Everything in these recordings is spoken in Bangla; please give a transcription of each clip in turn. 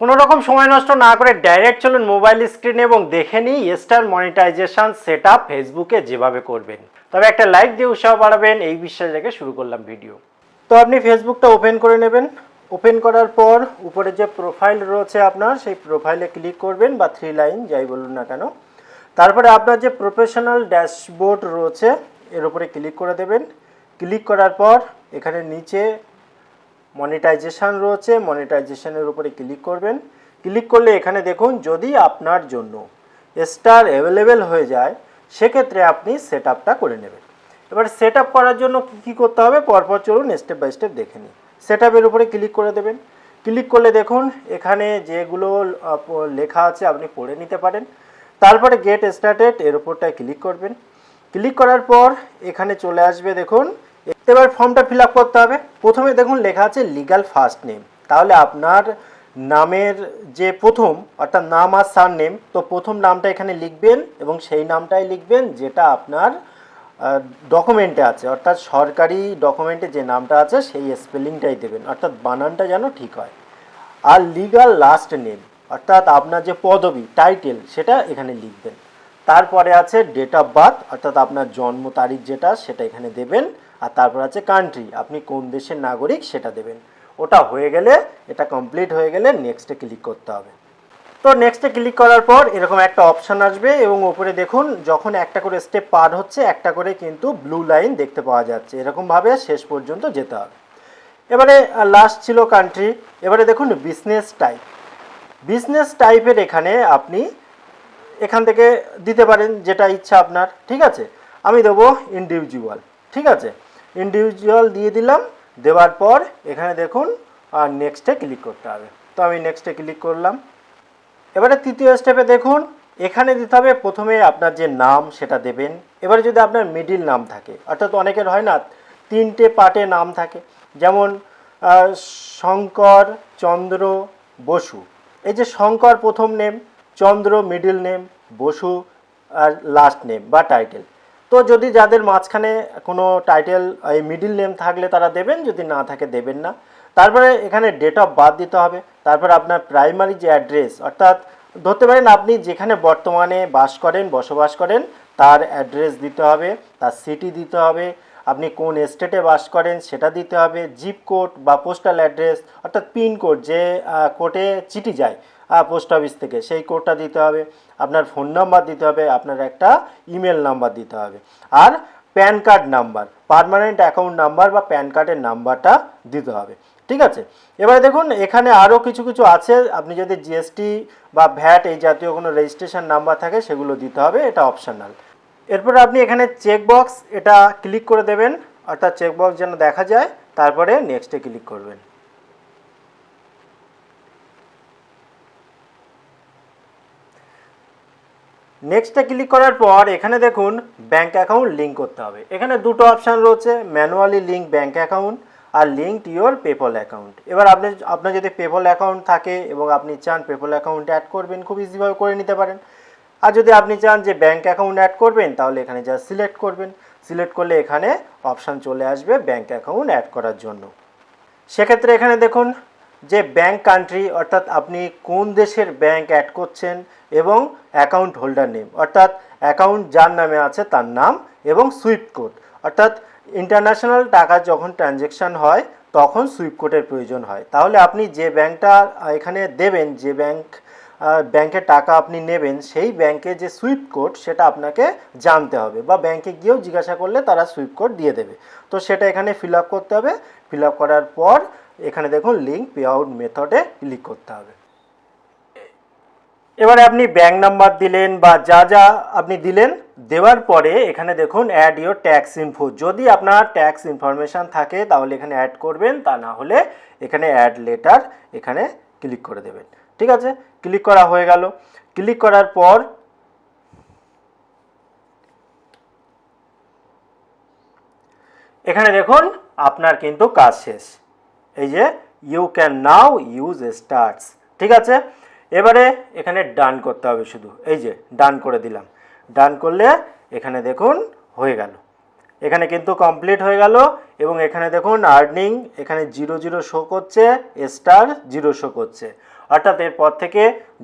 কোনো রকম সময় নষ্ট না করে ডাইরেক্ট চলুন মোবাইল স্ক্রিনে এবং দেখে নিই স্টার মনিটাইজেশন সেটআপ ফেসবুকে যেভাবে করবেন। তবে একটা লাইক দিয়ে উৎসাহ বাড়াবেন এই বিশ্বাস রেখে শুরু করলাম ভিডিও। তো আপনি ফেসবুকটা ওপেন করে নেবেন। ওপেন করার পর উপরে যে প্রোফাইল রয়েছে আপনার সেই প্রোফাইলে ক্লিক করবেন বা 3 লাইন যাই বলুন না কেন। তারপরে আপনার যে প্রফেশনাল ড্যাশবোর্ড রয়েছে এর উপরে ক্লিক করে দেবেন। ক্লিক করার পর এখানে নিচে মনিটাইজেশন রয়েছে, মনিটাইজেশনের উপরে ক্লিক করবেন। ক্লিক করলে এখানে দেখুন যদি আপনার জন্য স্টার অ্যাভেলেবেল হয়ে যায় সেক্ষেত্রে আপনি সেট আপটা করে নেবেন। এবার সেট আপ করার জন্য কী করতে হবে পরপর চলুন স্টেপ বাই স্টেপ দেখে নিই। সেট আপের উপরে ক্লিক করে দেবেন। ক্লিক করলে দেখুন এখানে যেগুলো লেখা আছে আপনি পড়ে নিতে পারেন। তারপরে গেট স্টার্টেড এর উপরটায় ক্লিক করবেন। ক্লিক করার পর এখানে চলে আসবে দেখুন। এবার ফর্মটা ফিল আপ করতে হবে। প্রথমে দেখুন লেখা আছে লিগ্যাল ফার্স্ট নেম, তাহলে আপনার নামের যে প্রথম অর্থাৎ নাম আর সার নেম, তো প্রথম নামটা এখানে লিখবেন এবং সেই নামটাই লিখবেন যেটা আপনার ডকুমেন্টে আছে, অর্থাৎ সরকারি ডকুমেন্টে যে নামটা আছে সেই স্পেলিংটাই দেবেন, অর্থাৎ বানানটা যেন ঠিক হয়। আর লিগ্যাল লাস্ট নেম অর্থাৎ আপনার যে পদবি টাইটেল সেটা এখানে লিখবেন। তারপরে আছে ডেট অফ বার্থ অর্থাৎ আপনার জন্ম তারিখ যেটা সেটা এখানে দেবেন। আর তারপর আছে কান্ট্রি, আপনি কোন দেশের নাগরিক সেটা দেবেন। ওটা হয়ে গেলে, এটা কমপ্লিট হয়ে গেলে নেক্সটে ক্লিক করতে হবে। তো নেক্সটে ক্লিক করার পর এরকম একটা অপশান আসবে এবং উপরে দেখুন যখন একটা করে স্টেপ পার হচ্ছে একটা করে কিন্তু ব্লু লাইন দেখতে পাওয়া যাচ্ছে, এরকমভাবে শেষ পর্যন্ত যেতে হবে। এবারে লাস্ট ছিল কান্ট্রি। এবারে দেখুন বিজনেস টাইপ। বিজনেস টাইপের এখানে আপনি এখান থেকে দিতে পারেন যেটা ইচ্ছা আপনার, ঠিক আছে। আমি দেবো ইন্ডিভিজুয়াল, ঠিক আছে। ইন্ডিভিজুয়াল দিয়ে দিলাম। দেওয়ার পর এখানে দেখুন নেক্সটে ক্লিক করতে হবে। তো আমি নেক্সটে ক্লিক করলাম। এবারে তৃতীয় স্টেপে দেখুন এখানে দিতে হবে প্রথমে আপনার যে নাম সেটা দেবেন। এবারে যদি আপনার মিডিল নাম থাকে, অর্থাৎ অনেকের হয় না 3টে পার্টে নাম থাকে, যেমন শঙ্কর চন্দ্র বসু। এই যে শঙ্কর প্রথম নেম, চন্দ্র মিডিল নেম, বসু আর লাস্ট নেম বা টাইটেল। তো যদি যাদের মাঝখানে কোনো টাইটেল এই মিডিল নেম থাকলে তারা দেবেন, যদি না থাকে দেবেন না। তারপরে এখানে ডেট অফ বার্থ দিতে হবে। তারপর আপনার প্রাইমারি যে অ্যাড্রেস, অর্থাৎ ধরতে পারেন আপনি যেখানে বর্তমানে বসবাস করেন তার অ্যাড্রেস দিতে হবে, তার সিটি দিতে হবে, আপনি কোন স্টেটে বাস করেন সেটা দিতে হবে, জিপ কোড বা পোস্টাল অ্যাড্রেস অর্থাৎ পিন কোড যে কোডে চিঠি যায় পোস্ট অফিস থেকে সেই কোডটা দিতে হবে, আপনার ফোন নাম্বার দিতে হবে, আপনার একটা ইমেল নাম্বার দিতে হবে, আর PAN card number, permanent account number বা প্যান কার্ডের নাম্বারটা দিতে হবে, ঠিক আছে। এবারে দেখুন এখানে আরও কিছু কিছু আছে, আপনি যদি জিএসটি বা ভ্যাট এই জাতীয় কোনো রেজিস্ট্রেশন নাম্বার থাকে সেগুলো দিতে হবে, এটা অপশনাল। এরপর আপনি এখানে চেকবক্স এটা ক্লিক করে দেবেন, অর্থাৎ চেকবক্স যেন দেখা যায়, তারপরে নেক্সটে ক্লিক করবেন। নেক্সটে ক্লিক করার পর এখানে দেখুন ব্যাঙ্ক অ্যাকাউন্ট লিঙ্ক করতে হবে। এখানে দুটো অপশান রয়েছে, ম্যানুয়ালি লিঙ্ক ব্যাঙ্ক অ্যাকাউন্ট আর link to your PayPal account. এবার আপনার যদি পেপল অ্যাকাউন্ট থাকে এবং আপনি চান পেপল অ্যাকাউন্ট অ্যাড করবেন, খুব ইজিভাবে করে নিতে পারেন। আর যদি আপনি চান যে ব্যাঙ্ক অ্যাকাউন্ট অ্যাড করবেন তাহলে এখানে যা সিলেক্ট করবেন, সিলেক্ট করলে এখানে অপশান চলে আসবে ব্যাঙ্ক অ্যাকাউন্ট অ্যাড করার জন্য। সেক্ষেত্রে এখানে দেখুন যে ব্যাঙ্ক কান্ট্রি অর্থাৎ আপনি কোন দেশের ব্যাঙ্ক অ্যাড করছেন এবং অ্যাকাউন্ট হোল্ডার নেম অর্থাৎ অ্যাকাউন্ট যার নামে আছে তার নাম এবং সুইফট কোড, অর্থাৎ ইন্টারন্যাশনাল টাকা যখন ট্রানজ্যাকশান হয় তখন সুইফট কোডের প্রয়োজন হয়। তাহলে আপনি যে ব্যাঙ্কটা এখানে দেবেন, যে ব্যাংকের টাকা আপনি নেবেন সেই ব্যাংকে যে সুইফট কোড সেটা আপনাকে জানতে হবে, বা ব্যাংকে গিয়েও জিজ্ঞাসা করলে তারা সুইফট কোড দিয়ে দেবে। তো সেটা এখানে ফিল আপ করতে হবে। ফিল আপ করার পর এখানে দেখুন লিঙ্ক পে আউট মেথডে ক্লিক করতে হবে। এবারে আপনি ব্যাঙ্ক নাম্বার দিলেন বা যা যা আপনি দিলেন, দেওয়ার পরে এখানে দেখুন অ্যাড ইয়োর ট্যাক্স ইনফো, যদি আপনার ট্যাক্স ইনফরমেশান থাকে তাহলে এখানে অ্যাড করবেন, তা না হলে এখানে অ্যাড লেটার এখানে ক্লিক করে দেবেন, ঠিক আছে। ক্লিক করা হয়ে গেল। ক্লিক করার পর এখানে দেখুন আপনার কিন্তু কাজ শেষ, এই যে you can now use stars, ঠিক আছে। এবারে এখানে ডান করতে হবে শুধু, এই যে ডান করে দিলাম। ডান করলে এখানে দেখুন হয়ে গেল, এখানে কিন্তু কমপ্লিট হয়ে গেল। এবং এখানে দেখুন আর্নিং এখানে 00 শো করছে, স্টার 0 শো করছে, অর্থাৎ এরপর থেকে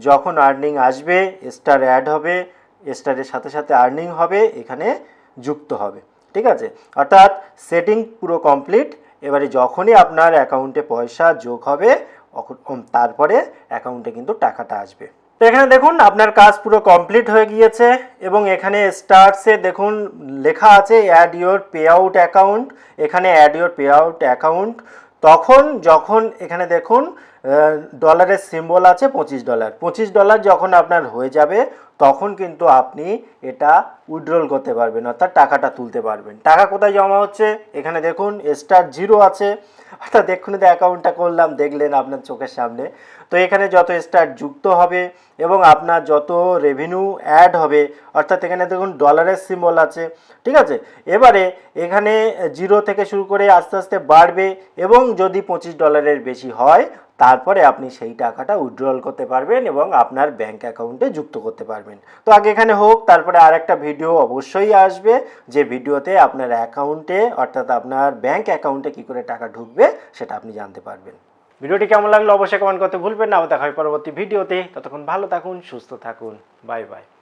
যখন আর্নিং আসবে স্টার অ্যাড হবে, স্টারের সাথে সাথে আর্নিং হবে, এখানে যুক্ত হবে। ঠিক আছে, অর্থাৎ সেটিং পুরো কমপ্লিট। এবারে যখনই আপনার অ্যাকাউন্টে পয়সা যোগ হবে তারপরে অ্যাকাউন্টে কিন্তু টাকাটা আসবে। তো এখানে দেখুন আপনার কাজ পুরো কমপ্লিট হয়ে গিয়েছে এবং এখানে স্টার্টসে দেখুন লেখা আছে add your pay out account. এখানে add your pay out account তখন যখন এখানে দেখুন ডলারের সিম্বল আছে $25। $25 যখন আপনার হয়ে যাবে তখন কিন্তু আপনি এটা উইথড্রল করতে পারবেন, অর্থাৎ টাকাটা তুলতে পারবেন। টাকা কোথায় জমা হচ্ছে এখানে দেখুন স্টার 0 আছে, অর্থাৎ এক্ষুনি তো অ্যাকাউন্টটা করলাম, দেখলেন আপনার চোখের সামনে। তো এখানে যত স্টার যুক্ত হবে এবং আপনার যত রেভিনিউ অ্যাড হবে, অর্থাৎ এখানে দেখুন ডলারের সিম্বল আছে। ঠিক আছে, এবারে এখানে 0 থেকে শুরু করে আস্তে আস্তে বাড়বে এবং যদি $25 বেশি হয় তারপরে আপনি সেই টাকাটা উইথড্রল করতে পারবেন এবং আপনার ব্যাংক অ্যাকাউন্টে যুক্ত করতে পারবেন। তো আগে এখানে হোক, তারপরে আরেকটা ভিডিও অবশ্যই আসবে, যে ভিডিওতে আপনার অ্যাকাউন্টে অর্থাৎ আপনার ব্যাংক অ্যাকাউন্টে কী করে টাকা ঢুকবে সেটা আপনি জানতে পারবেন। ভিডিওটি কেমন লাগলো অবশ্যই কমেন্ট করতে ভুলবেন না। আবার দেখা হয় পরবর্তী ভিডিওতে। ততক্ষণ ভালো থাকুন, সুস্থ থাকুন, বাই বাই।